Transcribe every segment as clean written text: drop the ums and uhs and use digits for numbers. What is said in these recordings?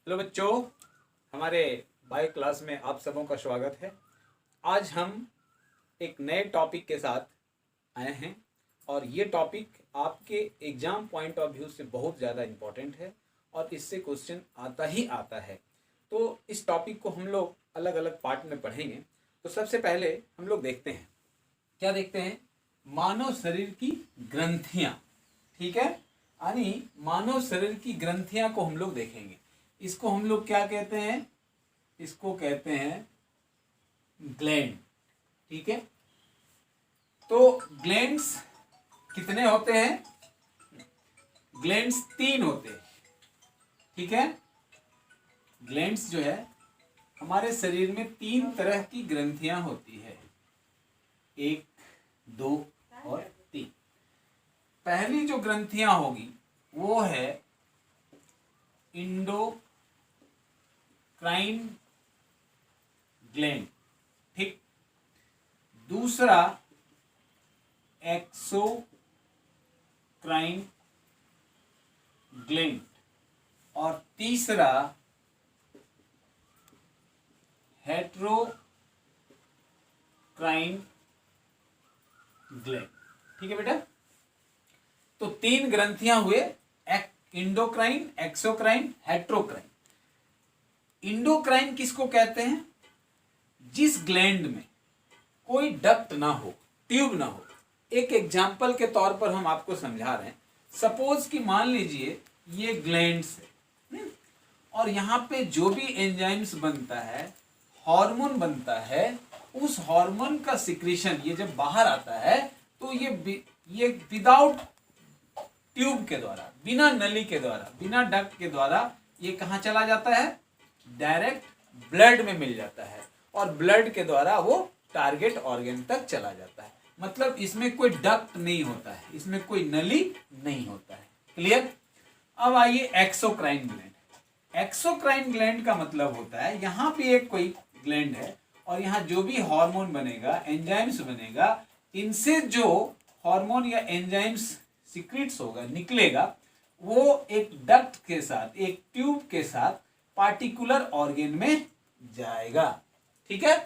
Hello बच्चों, हमारे bio class में आप सबों का स्वागत है। आज हम एक नए टॉपिक के साथ आए हैं और ये टॉपिक आपके एग्ज़ाम पॉइंट ऑफ व्यू से बहुत ज़्यादा इम्पोर्टेंट है और इससे क्वेश्चन आता ही आता है। तो इस टॉपिक को हम लोग अलग अलग पार्ट में पढ़ेंगे। तो सबसे पहले हम लोग देखते हैं, क्या देखते हैं, मानव शरीर की ग्रंथियाँ। ठीक है, यानी मानव शरीर की ग्रंथियाँ को हम लोग देखेंगे। इसको हम लोग क्या कहते हैं, इसको कहते हैं ग्लैंड। ठीक है, तो ग्लैंड्स कितने होते हैं? ग्लैंड्स 3 होते हैं। ठीक है, ग्लैंड्स जो है हमारे शरीर में 3 तरह की ग्रंथियां होती है, 1, 2 और 3। पहली जो ग्रंथियां होगी वो है इंडोक्राइन ग्लैंड। ठीक, दूसरा एक्सोक्राइन ग्लैंड और तीसरा हेटेरोक्राइन ग्लैंड। ठीक है बेटा, तो 3 ग्रंथियां हुए, इंडोक्राइन, एक्सोक्राइन, हेटेरोक्राइन। इंडोक्राइन किसको कहते हैं? जिस ग्लैंड में कोई डक्ट ना हो, ट्यूब ना हो। एक एग्जाम्पल के तौर पर हम आपको समझा रहे हैं। सपोज कि मान लीजिए ये ग्लैंड्स है और यहाँ पे जो भी एंजाइम्स बनता है, हार्मोन बनता है, उस हार्मोन का सिक्रीशन ये जब बाहर आता है तो ये विदाउट ट्यूब के द्वारा, बिना नली के द्वारा, बिना डक्ट के द्वारा ये कहाँ चला जाता है? डायरेक्ट ब्लड में मिल जाता है और ब्लड के द्वारा वो टारगेट ऑर्गन तक चला जाता है। मतलब इसमें कोई डक्ट नहीं होता है, इसमें कोई नली नहीं होता है। क्लियर? अब आइए एक्सोक्राइन ग्लैंड। एक्सोक्राइन ग्लैंड का मतलब होता है यहाँ पे एक कोई ग्लैंड है और यहाँ जो भी हार्मोन बनेगा, एंजाइम्स बनेगा, इनसे जो हार्मोन या एंजाइम्स सीक्रेट्स होगा, निकलेगा, वो एक डक्ट के साथ, एक ट्यूब के साथ पार्टिकुलर ऑर्गन में जाएगा। ठीक है,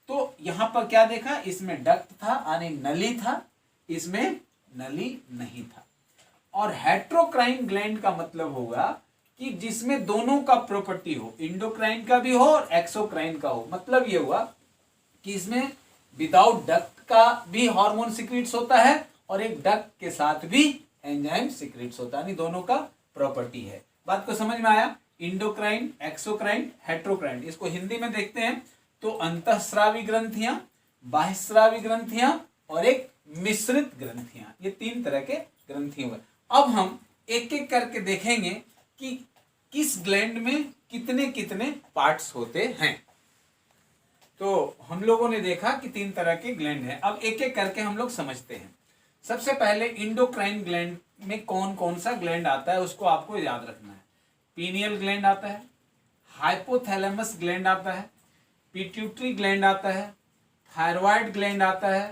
तो यहां पर क्या देखा, इसमें डक्ट था यानी नली था, इसमें नली नहीं था। और हेटेरोक्राइन ग्लैंड का मतलब होगा कि जिसमें दोनों का प्रॉपर्टी हो, इंडोक्राइन का भी हो और एक्सोक्राइन का हो। मतलब ये हुआ कि इसमें विदाउट डक्ट का भी हार्मोन सीक्रेट्स होता है और एक डक्ट के साथ भी एंजाइम सीक्रेट्स होता है, यानी दोनों का प्रॉपर्टी है। बात को समझ में आया? Endocrine, exocrine, heterocrine. इसको हिंदी में देखते हैं तो अंतःस्रावी ग्रंथियां, बाह्यस्रावी ग्रंथियां और एक मिश्रित ग्रंथियां। ये 3 तरह के ग्रंथियां हुए। अब हम एक एक करके देखेंगे कि किस ग्लैंड में कितने कितने पार्ट्स होते हैं। तो हम लोगों ने देखा कि 3 तरह के ग्लैंड हैं। अब एक एक करके हम लोग समझते हैं। सबसे पहले इंडोक्राइन ग्लैंड में कौन कौन सा ग्लैंड आता है उसको आपको याद रखना है। पीनियल ग्लैंड आता है, हाइपोथैलेमस ग्लैंड आता है, पिट्यूटरी ग्लैंड आता है, थायराइड ग्लैंड आता है,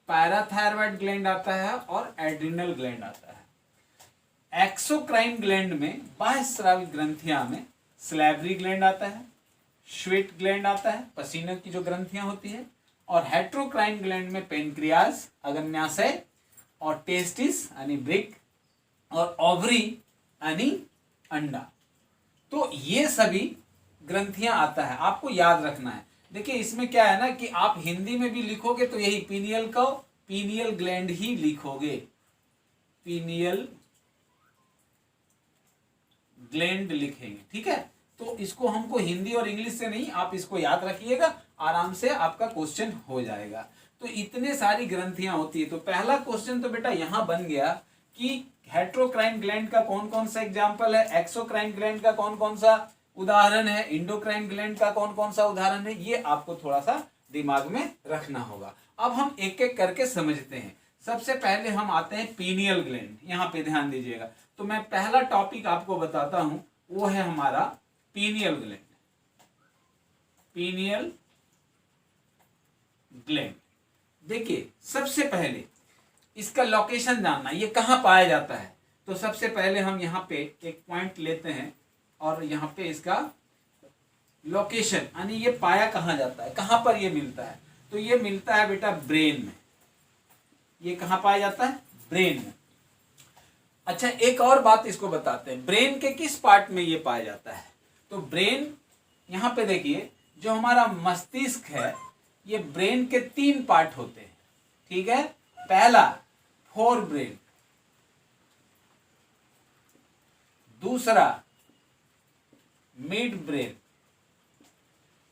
पैराथायराइड ग्लैंड आता है और एड्रिनल ग्लैंड आता है। एक्सोक्राइन ग्लैंड में बाह्यस्रावी ग्रंथियां में सैलिवरी ग्लैंड आता है, स्वेट ग्लैंड आता है, पसीने की जो ग्रंथियां होती है, और हेटेरोक्राइन ग्लैंड में पेनक्रियाज, अग्न्याशय और टेस्टिस यानी ब्रिक और ओवरी यानी अंडा। तो ये सभी ग्रंथियां आता है, आपको याद रखना है। देखिए इसमें क्या है ना कि आप हिंदी में भी लिखोगे तो यही पीनियल को पीनियल ग्लैंड ही लिखोगे, पीनियल ग्लैंड लिखेंगे। ठीक है, तो इसको हमको हिंदी और इंग्लिश से नहीं, आप इसको याद रखिएगा, आराम से आपका क्वेश्चन हो जाएगा। तो इतने सारी ग्रंथियां होती है। तो पहला क्वेश्चन तो बेटा यहां बन गया कि हेटेरोक्राइन ग्लैंड का कौन कौन सा एग्जाम्पल है, एक्सोक्राइन ग्लैंड का कौन कौन सा उदाहरण है, इंडोक्राइन ग्लैंड का कौन कौन सा उदाहरण है। ये आपको थोड़ा सा दिमाग में रखना होगा। अब हम एक एक करके समझते हैं। सबसे पहले हम आते हैं पीनियल ग्लैंड। यहाँ पे ध्यान दीजिएगा। तो मैं पहला टॉपिक आपको बताता हूं, वो है हमारा पीनियल ग्लैंड। पीनियल ग्लैंड, देखिए सबसे पहले इसका लोकेशन जानना, ये कहाँ पाया जाता है। तो सबसे पहले हम यहाँ पे एक पॉइंट लेते हैं और यहाँ पे इसका लोकेशन, यानी ये पाया कहाँ जाता है, कहाँ पर ये मिलता है, तो ये मिलता है बेटा ब्रेन में। ये कहाँ पाया जाता है, ब्रेन में। अच्छा एक और बात इसको बताते हैं, ब्रेन के किस पार्ट में ये पाया जाता है, तो ब्रेन यहाँ पे देखिए जो हमारा मस्तिष्क है, ये ब्रेन के 3 पार्ट होते हैं, ठीक है। पहला फोर ब्रेन, दूसरा मिड ब्रेन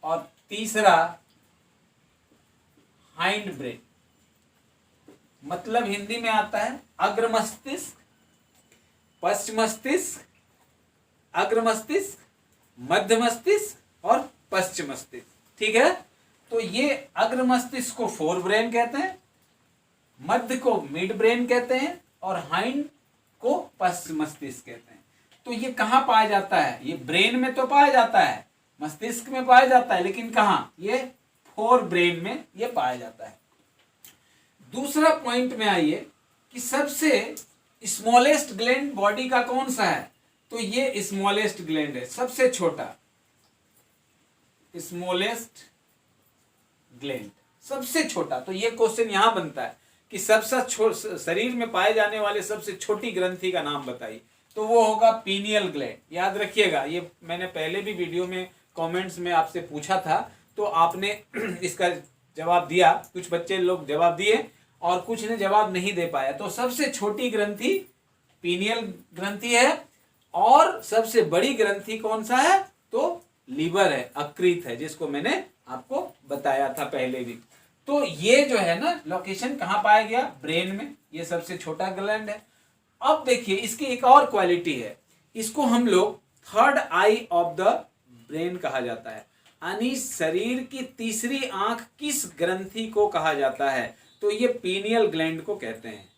और तीसरा हाइंड ब्रेन। मतलब हिंदी में आता है अग्र मस्तिष्क, पश्च मस्तिष्क, अग्र मस्तिष्क, मध्य मस्तिष्क और पश्च मस्तिष्क, ठीक है। तो ये अग्र मस्तिष्क को फोर ब्रेन कहते हैं, मध्य को मिड ब्रेन कहते हैं और हाइंड को पश्च मस्तिष्क कहते हैं। तो ये कहाँ पाया जाता है, ये ब्रेन में तो पाया जाता है, मस्तिष्क में पाया जाता है, लेकिन कहाँ, ये फोर ब्रेन में ये पाया जाता है। दूसरा पॉइंट में आइए कि सबसे स्मॉलेस्ट ग्लैंड बॉडी का कौन सा है, तो ये स्मॉलेस्ट ग्लैंड है, सबसे छोटा स्मॉलेस्ट ग्लैंड, सबसे छोटा। तो ये क्वेश्चन यहां बनता है कि सबसे शरीर में पाए जाने वाले सबसे छोटी ग्रंथि का नाम बताइए, तो वो होगा पीनियल ग्लैंड। याद रखिएगा, ये मैंने पहले भी वीडियो में कमेंट्स में आपसे पूछा था, तो आपने इसका जवाब दिया, कुछ बच्चे लोग जवाब दिए और कुछ ने जवाब नहीं दे पाया। तो सबसे छोटी ग्रंथि पीनियल ग्रंथि है और सबसे बड़ी ग्रंथि कौन सा है, तो लीवर है, अक्रीत है, जिसको मैंने आपको बताया था पहले भी। तो ये जो है ना लोकेशन कहाँ पाया गया, ब्रेन में, ये सबसे छोटा ग्लैंड है। अब देखिए इसकी एक और क्वालिटी है, इसको हम लोग third I of the brain कहा जाता है, यानी शरीर की तीसरी आंख किस ग्रंथि को कहा जाता है, तो ये पीनियल ग्लैंड को कहते हैं।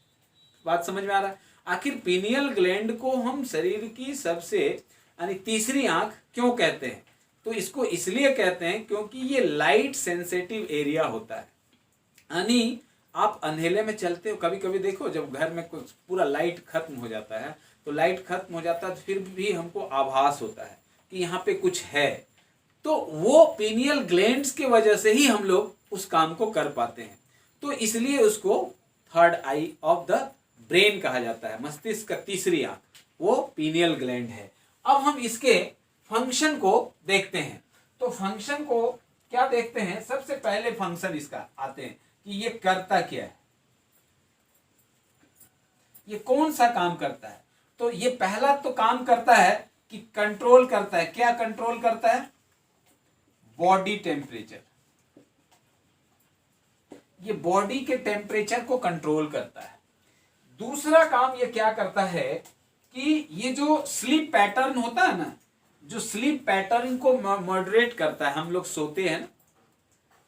बात समझ में आ रहा है। आखिर पीनियल ग्लैंड को हम शरीर की सबसे यानी तीसरी आंख क्यों कहते हैं, तो इसको इसलिए कहते हैं क्योंकि ये लाइट सेंसिटिव एरिया होता है। यानी आप अंधेले में चलते हो, कभी कभी देखो जब घर में कुछ पूरा लाइट खत्म हो जाता है, तो लाइट खत्म हो जाता है तो फिर भी हमको आभास होता है कि यहाँ पे कुछ है, तो वो पीनियल ग्लैंड्स की वजह से ही हम लोग उस काम को कर पाते हैं। तो इसलिए उसको third I of the brain कहा जाता है, मस्तिष्क का तीसरी आंख वो पीनियल ग्लैंड है। अब हम इसके फंक्शन को देखते हैं, तो फंक्शन को क्या देखते हैं, सबसे पहले फंक्शन इसका आते हैं कि ये करता क्या है, ये कौन सा काम करता है। तो ये पहला तो काम करता है कि कंट्रोल करता है, क्या कंट्रोल करता है, बॉडी टेम्परेचर, ये बॉडी के टेम्परेचर को कंट्रोल करता है। दूसरा काम ये क्या करता है कि ये जो स्लीप पैटर्न होता है ना, जो स्लीप पैटर्न को मॉडरेट करता है, हम लोग सोते हैं ना,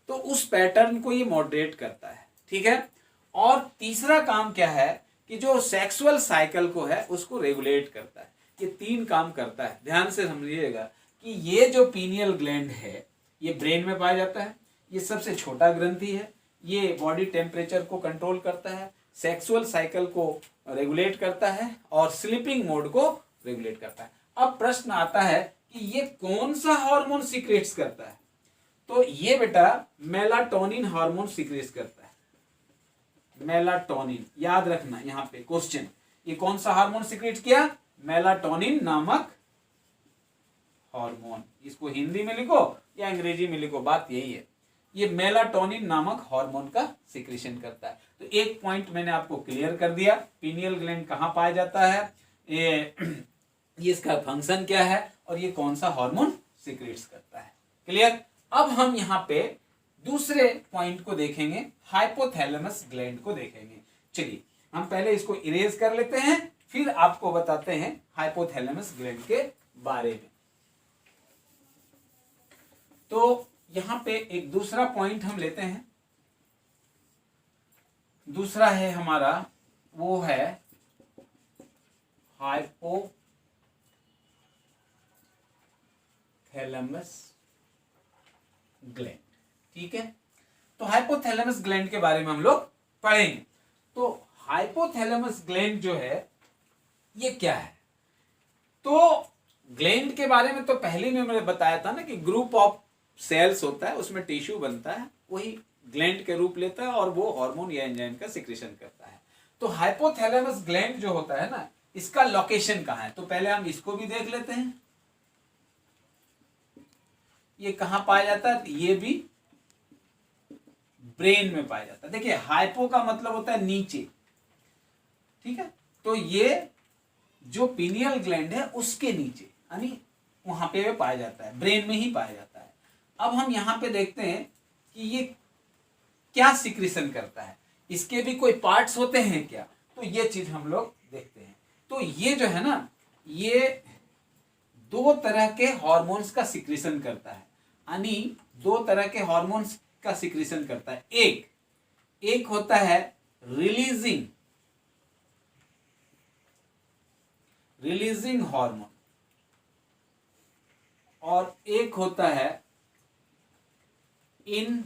तो उस पैटर्न को ये मॉडरेट करता है, ठीक है। और तीसरा काम क्या है कि जो सेक्सुअल साइकिल को है उसको रेगुलेट करता है। ये 3 काम करता है। ध्यान से समझिएगा कि ये जो पीनियल ग्लैंड है ये ब्रेन में पाया जाता है, ये सबसे छोटा ग्रंथि है, ये बॉडी टेम्परेचर को कंट्रोल करता है, सेक्सुअल साइकिल को रेगुलेट करता है और स्लीपिंग मोड को रेगुलेट करता है। अब प्रश्न आता है कि ये कौन सा हार्मोन सीक्रेट्स करता है, तो ये बेटा मेलाटोनिन हार्मोन सीक्रेट करता है। मेलाटोनिन याद रखना, यहाँ पे क्वेश्चन, ये कौन सा हार्मोन सीक्रेट किया, मेलाटोनिन नामक हार्मोन। इसको हिंदी में लिखो या अंग्रेजी में लिखो, बात यही है, ये मेलाटोनिन नामक हार्मोन का सीक्रेशन करता है। तो एक पॉइंट मैंने आपको क्लियर कर दिया, पीनियल ग्लैंड कहाँ पाया जाता है, ये इसका फंक्शन क्या है और ये कौन सा हार्मोन सीक्रेट्स करता है। क्लियर। अब हम यहाँ पे दूसरे पॉइंट को देखेंगे, हाइपोथैलेमस ग्लैंड को देखेंगे। चलिए हम पहले इसको इरेज कर लेते हैं, फिर आपको बताते हैं हाइपोथैलेमस ग्लैंड के बारे में। तो यहां पे एक दूसरा पॉइंट हम लेते हैं, दूसरा है हमारा, वो है हाइपोथैलेमस ग्लैंड, ठीक है। तो हाइपोथैलेमस ग्लैंड के बारे में हम लोग पढ़ेंगे। तो हाइपोथैलेमस ग्लैंड जो है ये क्या है, तो ग्लैंड के बारे में तो पहले में मैंने बताया था ना कि ग्रुप ऑफ सेल्स होता है, उसमें टिश्यू बनता है, वही ग्लैंड के रूप लेता है और वो हार्मोन या एंजाइम का सिक्रेशन करता है। तो हाइपोथैलेमस ग्लैंड जो होता है ना, इसका लोकेशन कहाँ है, तो पहले हम इसको भी देख लेते हैं। ये कहाँ पाया जाता है, ये भी ब्रेन में पाया जाता है। देखिए हाइपो का मतलब होता है नीचे, ठीक है, तो ये जो पीनियल ग्लैंड है उसके नीचे यानी वहां पे पाया जाता है, ब्रेन में ही पाया जाता है। अब हम यहां पे देखते हैं कि ये क्या सिक्रीशन करता है, इसके भी कोई पार्ट्स होते हैं क्या, तो ये चीज हम लोग देखते हैं। तो ये जो है ना, ये दो तरह के हार्मोन्स का सिक्रीशन करता है, यानी दो तरह के हार्मोन्स का सिक्रीशन करता है। एक होता है रिलीजिंग हार्मोन और एक होता है इनहिबिटिंग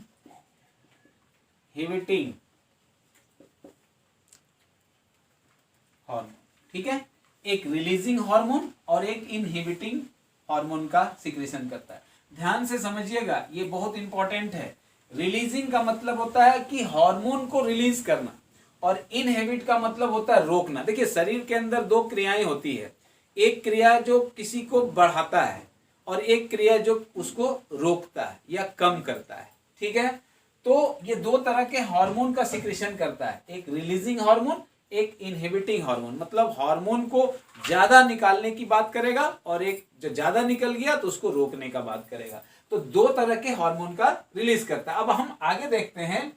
हार्मोन, ठीक है। एक रिलीजिंग हार्मोन और एक इनहिबिटिंग हार्मोन का सिक्रेशन करता है। ध्यान से समझिएगा, ये बहुत इंपॉर्टेंट है। रिलीजिंग का मतलब होता है कि हार्मोन को रिलीज करना और इनहिबिट का मतलब होता है रोकना। देखिए शरीर के अंदर दो क्रियाएं होती है, एक क्रिया जो किसी को बढ़ाता है और एक क्रिया जो उसको रोकता है या कम करता है, ठीक है। तो ये दो तरह के हार्मोन का सिक्रेशन करता है, एक रिलीजिंग हार्मोन, एक इनहिबिटिंग हार्मोन। मतलब हार्मोन को ज्यादा निकालने की बात करेगा और एक जो ज्यादा निकल गया तो उसको रोकने का बात करेगा। तो दो तरह के हार्मोन का रिलीज करता है। अब हम आगे देखते हैं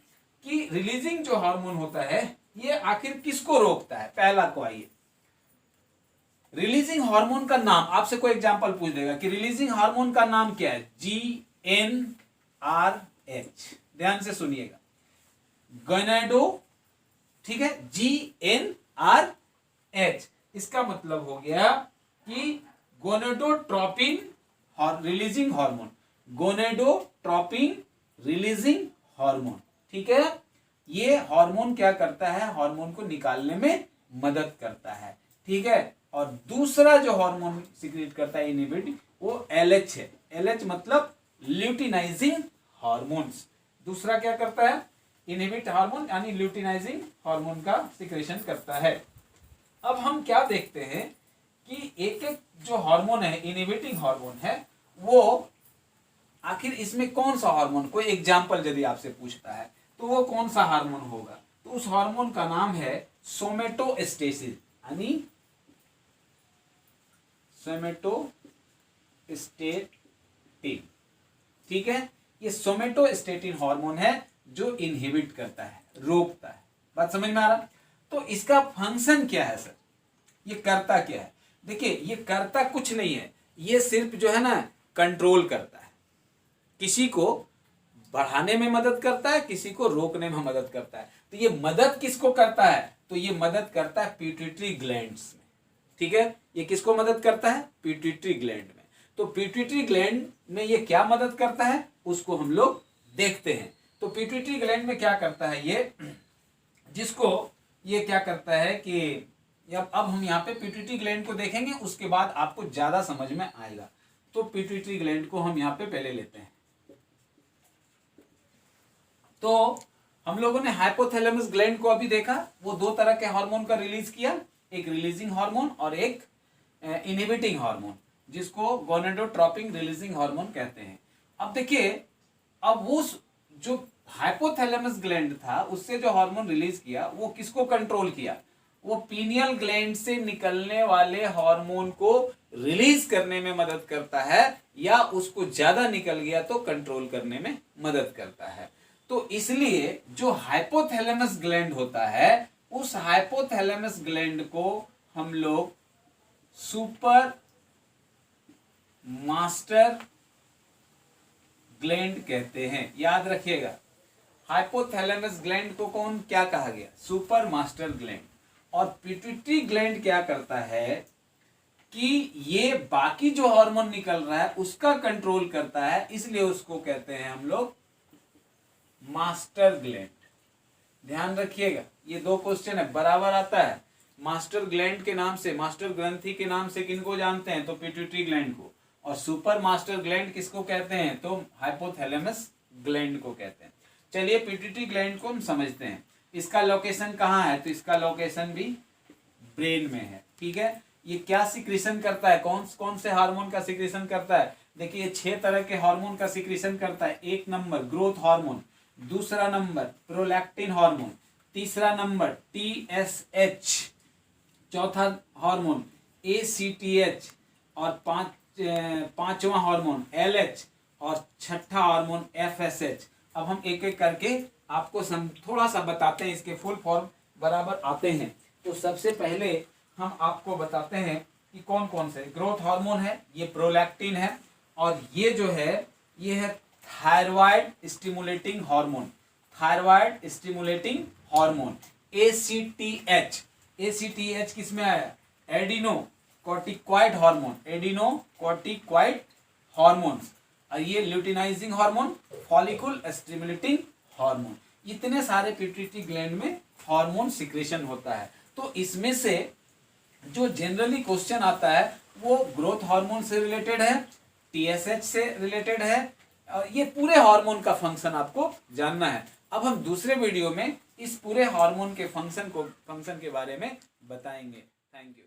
कि रिलीजिंग जो हार्मोन होता है ये आखिर किसको रोकता है। पहला को आइए, रिलीजिंग हार्मोन का नाम, आपसे कोई एग्जांपल पूछ देगा कि रिलीजिंग हार्मोन का नाम क्या है, GnRH। ध्यान से सुनिएगा, गोनेडो, ठीक है, GnRH। इसका मतलब हो गया कि gonadotropin releasing hormone, gonadotropin releasing hormone, ठीक है। ये हार्मोन क्या करता है, हार्मोन को निकालने में मदद करता है, ठीक है। और दूसरा जो हार्मोन सिक्रेट करता है इनहिबिट, वो LH है। LH मतलब ल्यूटिनाइजिंग हार्मोन्स। दूसरा क्या करता है, इनहिबिट हार्मोन यानी ल्यूटिनाइजिंग हार्मोन का सिक्रेशन करता है। अब हम क्या देखते हैं कि एक एक जो हार्मोन है, इनहिबिटिंग हार्मोन है, वो आखिर इसमें कौन सा हार्मोन, कोई एग्जाम्पल यदि आपसे पूछता है तो वो कौन सा हार्मोन होगा, तो उस हार्मोन का नाम है सोमेटोस्टेसिस यानी सोमेटोस्टेटिन, ठीक है। ये सोमेटोस्टेटिन हार्मोन है जो इनहिबिट करता है, रोकता है। बात समझ में आ रहा। तो इसका फंक्शन क्या है सर, ये करता क्या है। देखिए ये करता कुछ नहीं है, ये सिर्फ जो है ना कंट्रोल करता है, किसी को बढ़ाने में मदद करता है, किसी को रोकने में मदद करता है। तो ये मदद किसको करता है, तो ये मदद करता है पिट्यूटरी ग्लैंड्स में, ठीक है। ये किसको मदद करता है, पिट्यूटरी ग्लैंड में। तो पिट्यूटरी ग्लैंड में ये क्या मदद करता है उसको हम लोग देखते हैं। तो पिट्यूटरी ग्लैंड में क्या करता है ये, जिसको ये क्या करता है कि अब हम यहाँ पे पिट्यूटरी ग्लैंड को देखेंगे, उसके बाद आपको ज्यादा समझ में आएगा। तो पिट्यूटरी ग्लैंड को हम यहाँ पे पहले लेते हैं। तो हम लोगों ने हाइपोथैलेमस ग्लैंड को अभी देखा, वो दो तरह के हार्मोन का रिलीज किया, एक रिलीजिंग हार्मोन और एक इनहिबिटिंग हार्मोन, जिसको गोनेडोट्रोपिन रिलीजिंग हार्मोन कहते हैं। अब देखिए, अब वो जो हाइपोथैलेमस ग्लैंड था उससे जो हार्मोन रिलीज किया वो किसको कंट्रोल किया, वो पीनियल ग्लैंड से निकलने वाले हार्मोन को रिलीज करने में मदद करता है, या उसको ज्यादा निकल गया तो कंट्रोल करने में मदद करता है। तो इसलिए जो हाइपोथैलेमस ग्लैंड होता है, उस हाइपोथैलेमस ग्लैंड को हम लोग सुपर मास्टर ग्लैंड कहते हैं। याद रखिएगा, हाइपोथैलेमस ग्लैंड को कौन क्या कहा गया, सुपर मास्टर ग्लैंड। और पिट्यूटरी ग्लैंड क्या करता है कि ये बाकी जो हार्मोन निकल रहा है उसका कंट्रोल करता है, इसलिए उसको कहते हैं हम लोग मास्टर ग्लैंड। ध्यान रखिएगा, ये दो क्वेश्चन है, बराबर आता है। मास्टर ग्लैंड के नाम से, मास्टर ग्रंथि के नाम से किनको जानते हैं? तो पिट्यूटरी ग्लैंड को। और सुपर मास्टर ग्लैंड किसको कहते हैं? तो हाइपोथैलेमस ग्लैंड को कहते हैं। चलिए पिट्यूटरी ग्लैंड को हम समझते हैं। इसका लोकेशन कहाँ है? तो इसका लोकेशन भी ब्रेन में है। ठीक है, ये क्या सिक्रीशन करता है? कौन कौन से हार्मोन का सिक्रीशन करता है? देखिए 6 तरह के हार्मोन का सिक्रीशन करता है। 1 नंबर ग्रोथ हार्मोन, दूसरा नंबर प्रोलैक्टिन हार्मोन, तीसरा नंबर TSH, चौथा हार्मोन ACTH, और पांचवा हार्मोन LH, और छठा हार्मोन FSH। अब हम एक एक करके आपको थोड़ा सा बताते हैं, इसके फुल फॉर्म बराबर आते हैं। तो सबसे पहले हम आपको बताते हैं कि कौन कौन से। ग्रोथ हार्मोन है, ये प्रोलैक्टिन है, और ये जो है ये है thyroid stimulating hormone, thyroid stimulating hormone ACTH। ACTH किस में आया? Adeno corticoid hormone, adeno corticoid hormone. और ये ल्यूटिनाइजिंग हार्मोन, फॉलिकुल स्टिमुलेटिंग हार्मोन। इतने सारे पिट्यूटरी ग्लैंड में हार्मोन सिक्रेशन होता है। तो इसमें से जो जनरली क्वेश्चन आता है वो ग्रोथ हार्मोन से रिलेटेड है, TSH से रिलेटेड है, और ये पूरे हार्मोन का फंक्शन आपको जानना है। अब हम दूसरे वीडियो में इस पूरे हार्मोन के फंक्शन के बारे में बताएंगे। Thank you.